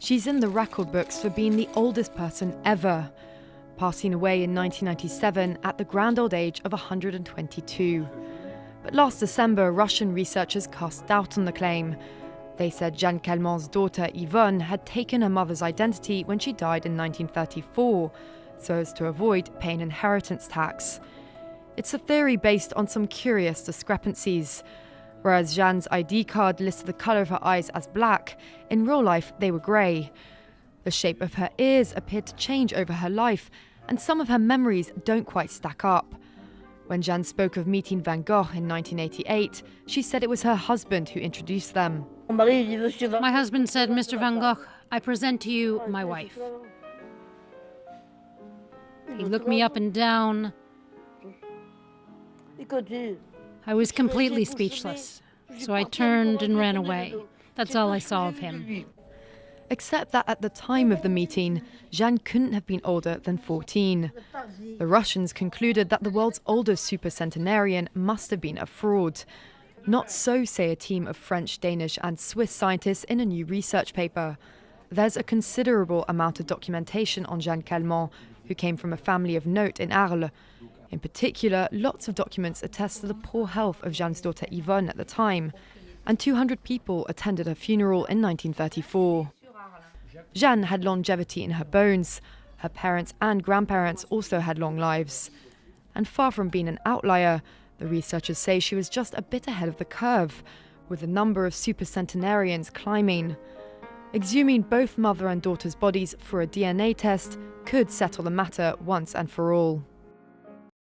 She's in the record books for being the oldest person ever, passing away in 1997 at the grand old age of 122. But last December, Russian researchers cast doubt on the claim. They said Jeanne Calment's daughter Yvonne had taken her mother's identity when she died in 1934, so as to avoid paying inheritance tax. It's a theory based on some curious discrepancies. Whereas Jeanne's ID card listed the colour of her eyes as black, in real life they were grey. The shape of her ears appeared to change over her life, and some of her memories don't quite stack up. When Jeanne spoke of meeting Van Gogh in 1988, she said it was her husband who introduced them. My husband said, "Mr. Van Gogh, I present to you my wife." He looked me up and down. I was completely speechless, so I turned and ran away. That's all I saw of him. Except that at the time of the meeting, Jeanne couldn't have been older than 14. The Russians concluded that the world's oldest supercentenarian must have been a fraud. Not so, say a team of French, Danish and Swiss scientists in a new research paper. There's a considerable amount of documentation on Jeanne Calment, who came from a family of note in Arles. In particular, lots of documents attest to the poor health of Jeanne's daughter Yvonne at the time, and 200 people attended her funeral in 1934. Jeanne had longevity in her bones. Her parents and grandparents also had long lives. And far from being an outlier, the researchers say she was just a bit ahead of the curve, with the number of supercentenarians climbing. Exhuming both mother and daughter's bodies for a DNA test could settle the matter once and for all.